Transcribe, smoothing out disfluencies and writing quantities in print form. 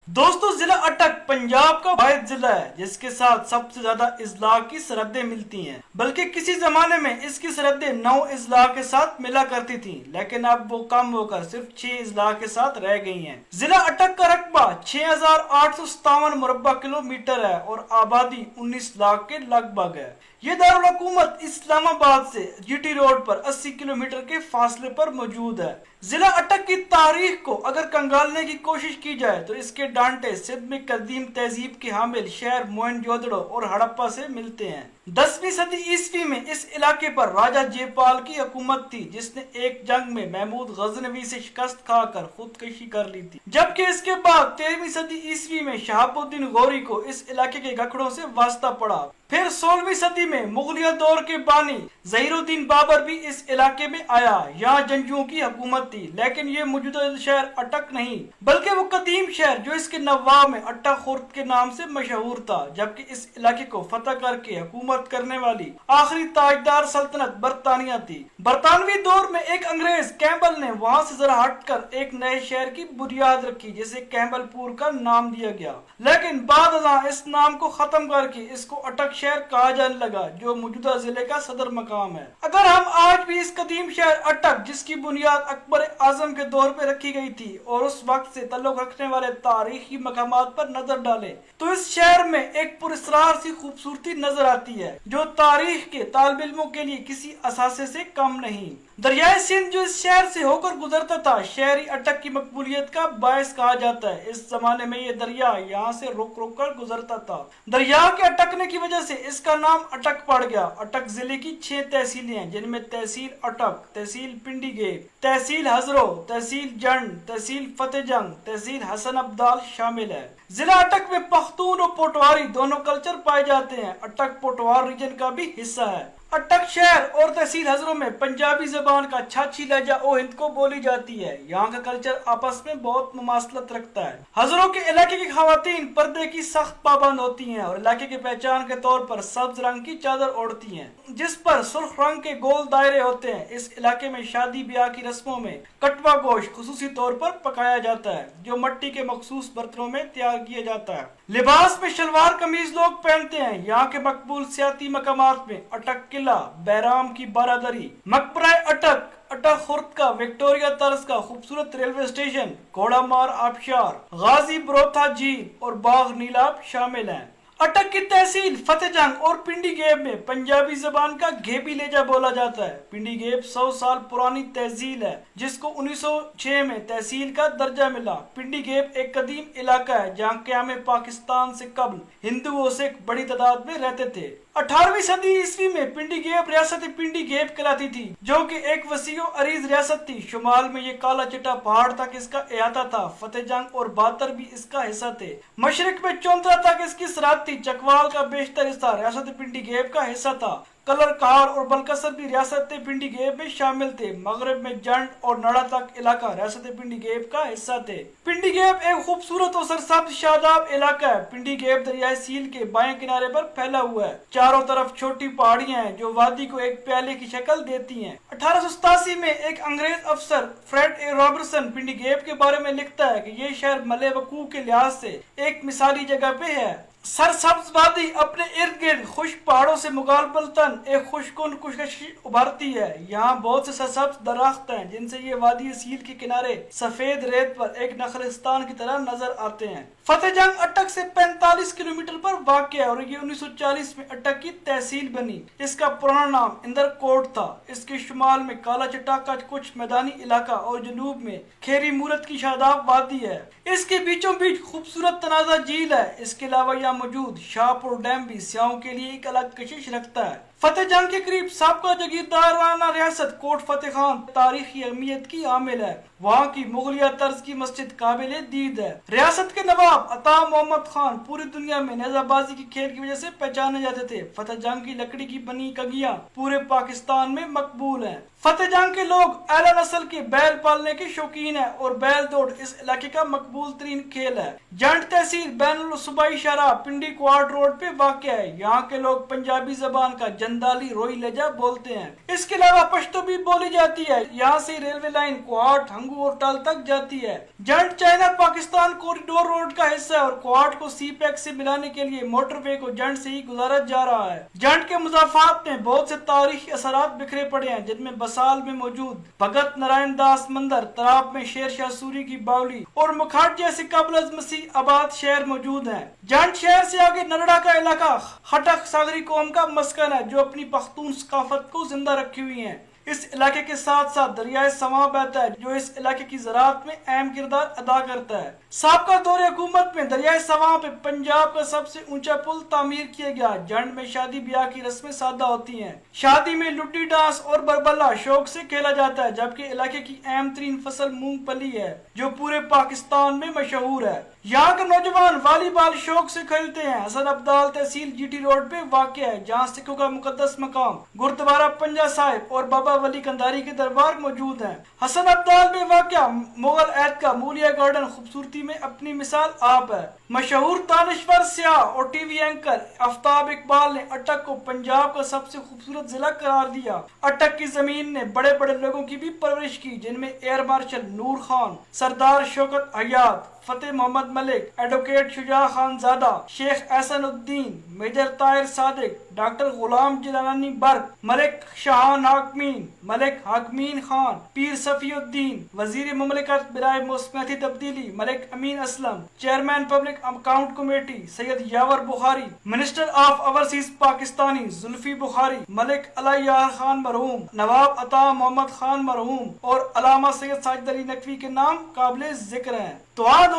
दोस्तों, जिला अटक पंजाब का वाहिद जिला है जिसके साथ सबसे ज्यादा अजला की सरहदें मिलती हैं। बल्कि किसी जमाने में इसकी सरहदें 9 अजला के साथ मिला करती थीं, लेकिन अब वो कम होकर सिर्फ 6 अजला के साथ रह गई हैं। जिला अटक का रकबा 6,857 मुरब्बा किलोमीटर है और आबादी 19 लाख के लगभग है। ये दारुल हुकूमत इस्लामाबाद से जीटी रोड पर 80 किलोमीटर के फासले पर मौजूद है। जिला अटक की तारीख को अगर कंगालने की कोशिश की जाए तो इसके डांटे सिंध में कदीम तहजीब के हामिल शहर मोहनजोदड़ो और हड़प्पा से मिलते हैं। 10वीं सदी ईस्वी में इस इलाके पर राजा जयपाल की हुकूमत थी, जिसने एक जंग में महमूद गजनवी से शिकस्त खाकर खुदकशी कर ली थी। जबकि इसके बाद 13वीं सदी ईस्वी में शहाबुद्दीन गौरी को इस इलाके के गखड़ों से वास्ता पड़ा। फिर 16वीं सदी में मुगलिया दौर के बानी ज़हीरुद्दीन बाबर भी इस इलाके में आया। यहाँ जंगजुओं की हुकूमत थी, लेकिन ये मौजूदा शहर अटक नहीं बल्कि वो कदीम शहर जो इसके नवाब में अट्टा खुर्द के नाम से मशहूर था। जबकि इस इलाके को फतह करके हुकूमत करने वाली आखिरी ताजदार सल्तनत बरतानिया थी। बरतानवी दौर में एक अंग्रेज कैम्बल ने वहाँ से जरा हटकर एक नए शहर की बुनियाद रखी, जिसे कैम्बलपुर का नाम दिया गया। लेकिन बाद इस नाम को खत्म करके इसको अटक शहर कहा जाने लगा, जो मौजूदा जिले का सदर मकाम है। अगर हम आज भी इस कदीम शहर अटक, जिसकी बुनियाद अकबर आजम के दौर पे रखी गई थी, और उस वक्त से ताल्लुक रखने वाले तारीखी मकामात पर नजर डालें तो इस शहर में एक पुरस्कार सी खूबसूरती नजर आती है, जो तारीख के तालिब इल्मों के लिए किसी असासे से कम नहीं। दरियाए सिंध जो इस शहर से होकर गुजरता था, शहरी अटक की मकबूलियत का बायस कहा जाता है। इस जमाने में ये दरिया यहाँ से रुक रुक कर गुजरता था। दरिया के अटकने की वजह से इसका नाम अटक पड़ गया। अटक जिले की 6 तहसीलें हैं, जिनमें तहसील अटक, तहसील पिंडीगेब, तहसील हजरो, तहसील जंड, तहसील फतेहजंग, तहसील हसन अब्दाल शामिल है। जिला अटक में पख्तून और पोटवारी दोनों कल्चर पाए जाते हैं। अटक पोटवार रीजन का भी हिस्सा है। अटक शहर और तहसील हजरों में पंजाबी जबान का छाछी लहजा ओ हिंद को बोली जाती है। यहाँ का कल्चर आपस में बहुत मुमासलत रखता है। हजरों के इलाके की खवातीन पर्दे की सख्त पाबंद होती हैं और इलाके की पहचान के तौर पर सब्ज रंग की चादर ओढ़ती हैं, जिस पर सुर्ख रंग के गोल दायरे होते हैं। इस इलाके में शादी ब्याह की रस्मों में कटवा गोश्त खुसूसी तौर पर पकाया जाता है, जो मिट्टी के मखसूस बर्तनों में तैयार किया जाता है। लिबास में शलवार कमीज लोग पहनते हैं। यहाँ के मकबूल सियाती मकामात में अटक किला, बैराम की बारादरी, मकबरा अटक, अटक खुर्द का विक्टोरिया तर्ज का खूबसूरत रेलवे स्टेशन, घोड़ा मार आबशार, गाजी बरोथा झील और बाग नीलाब शामिल हैं। अटक की तहसील फतेहजंग और पिंडीगेब में पंजाबी जबान का घेबी लेजा बोला जाता है। पिंडीगेब 100 साल पुरानी तहसील है, जिसको 1906 में तहसील का दर्जा मिला। पिंडीगेब एक कदीम इलाका है जहाँ क़याम पाकिस्तान से कबल हिंदू और सिख बड़ी तादाद में रहते थे। 18वीं सदी ईस्वी में पिंडीगेब रियासत पिंडीगेब कहलाती थी, जो कि एक वसीओ अरीज रियासत थी। शुमाल में ये काला चिट्टा पहाड़ तक इसका अहाता था। फतेहजंग और बातर भी इसका हिस्सा थे। मशरक में चौंतरा तक इसकी सराहत थी। चकवाल का बेशतर हिस्सा रियासत पिंडीगेब का हिस्सा था। कलर कहार और बलकसर भी रियासत पिंडीगेब में शामिल थे। मगरब में जंड और नड़ा तक इलाका रियासत पिंडीगेब का हिस्सा थे। पिंडीगेब एक खूबसूरत और सरसब्ज शादाब इलाका है। पिंडीगेब दरियाई सील के बाएं किनारे पर फैला हुआ है। चारों तरफ छोटी पहाड़ियां हैं जो वादी को एक प्याले की शक्ल देती हैं। 1887 में एक अंग्रेज अफसर फ्रेड ए रॉबर्टसन पिंडीगेब के बारे में लिखता है कि ये शहर मले वकूअ के लिहाज से एक मिसाली जगह पे है। सरसब्ज वादी अपने इर्द गिर्द खुश्क पहाड़ों से मुकाबलतन एक खुशकुन खुशकशी उभरती है। यहाँ बहुत से सरसब्ज दरख्त हैं, जिनसे ये वादी सील के किनारे सफेद रेत पर एक नखलिस्तान की तरह नजर आते हैं। फतेहजंग अटक से 45 किलोमीटर पर वाक़ है और ये 1940 में अटक की तहसील बनी। इसका पुराना नाम इंदरकोट था। इसके शुमाल में काला चट्टा का कुछ मैदानी इलाका और जनूब में खेरी मूरत की शादाब वादी है। इसके बीचों बीच खूबसूरत तनाजा झील है। इसके अलावा यहाँ मौजूद शाहपुर डैम भी सियाहों के लिए एक अलग कशिश रखता है। फतेहजंग के करीब साबका जगीरदाराना रियासत कोट फतेह खान तारीखी अहमियत की हामिल है। वहाँ की मुगलिया तर्ज की मस्जिद काबिल दीद है। रियासत के नवाब अता मोहम्मद खान पूरी दुनिया में नेजाबाजी की खेल की वजह से पहचाने जाते थे। फतेहजंग की लकड़ी की बनी कंगियां पूरे पाकिस्तान में मकबूल हैं। فتح جنگ کے لوگ اعلیٰ نسل کے بیل پالنے کے شوقین ہیں اور بیل دوڑ اس علاقے کا مقبول ترین کھیل ہے۔ جنڈ تحصیل بین الصوبائی شاہراہ پنڈی کوارڈ روڈ پہ واقع ہے۔ یہاں کے لوگ پنجابی زبان کا جندالی روئی لہجہ بولتے ہیں۔ اس کے علاوہ پشتو بھی بولی جاتی ہے۔ یہاں سے ریلوے لائن کوہاٹ، ہنگو اور ٹال تک جاتی ہے۔ Jand China Pakistan corridor road کا حصہ ہے اور کوہاٹ کو سی پیک سے ملانے کے لیے موٹر وے کو جنڈ سے ہی گزارا جا رہا ہے۔ جنڈ کے مضافات میں بہت سے تاریخی اثرات بکھرے پڑے ہیں، جن میں بسال میں موجود بھگت نارائن داس مندر، تراب میں شیر شاہ سوری کی باولی اور مکھاٹ جیسے قبل از مسیح آباد شہر موجود ہیں۔ جنڈ شہر سے آگے نرڑا کا علاقہ خٹک ساگری قوم کا مسکن ہے، جو اپنی پختون ثقافت کو زندہ رکھی ہوئی ہیں۔ اس علاقے کے ساتھ ساتھ دریائے سواں بہتا ہے، جو اس علاقے کی زراعت میں اہم کردار ادا کرتا ہے۔ سابقہ دور حکومت میں دریائے سواں پہ پنجاب کا سب سے اونچا پل تعمیر کیا گیا۔ جنڈ میں شادی بیاہ کی رسمیں سادہ ہوتی ہیں۔ شادی میں لڈی ڈانس اور بربلا شوق سے کھیلا جاتا ہے، جبکہ علاقے کی اہم ترین فصل مونگ پھلی ہے، جو پورے پاکستان میں مشہور ہے۔ یہاں کے نوجوان والی بال شوق سے کھیلتے ہیں۔ حسن ابدال تحصیل جی ٹی روڈ پہ واقع ہے، جہاں سکھوں کا مقدس مقام گردوارہ پنجا صاحب اور بابا ولی کنداری کے دربار موجود ہیں۔ حسن ابدال میں واقع مغل عہد کا مولیہ گارڈن خوبصورتی میں اپنی مثال آپ ہے۔ مشہور دانشور سیاح اور ٹی وی اینکر آفتاب اقبال نے اٹک کو پنجاب کا سب سے خوبصورت ضلع قرار دیا۔ اٹک کی زمین نے بڑے بڑے لوگوں کی بھی پرورش کی، جن میں ایئر مارشل نور خان، سردار شوکت حیات، فتح محمد ملک، ایڈوکیٹ شجاع خان زادہ، شیخ احسن الدین، میجر طاہر صادق، ڈاکٹر غلام جیلانی برق، ملک شاہان حاکمین، ملک حاکمین خان، پیر صفی الدین، وزیر مملکت برائے موسمیاتی تبدیلی Malik Amin Aslam, chairman public account committee Syed Yawar Bukhari, minister of overseas Pakistani Zulfi Bukhari, Malik Ali Yar Khan مرحوم، نواب عطا محمد خان مرحوم اور علامہ سید ساجد علی نقوی کے نام قابل ذکر ہیں۔ تو آج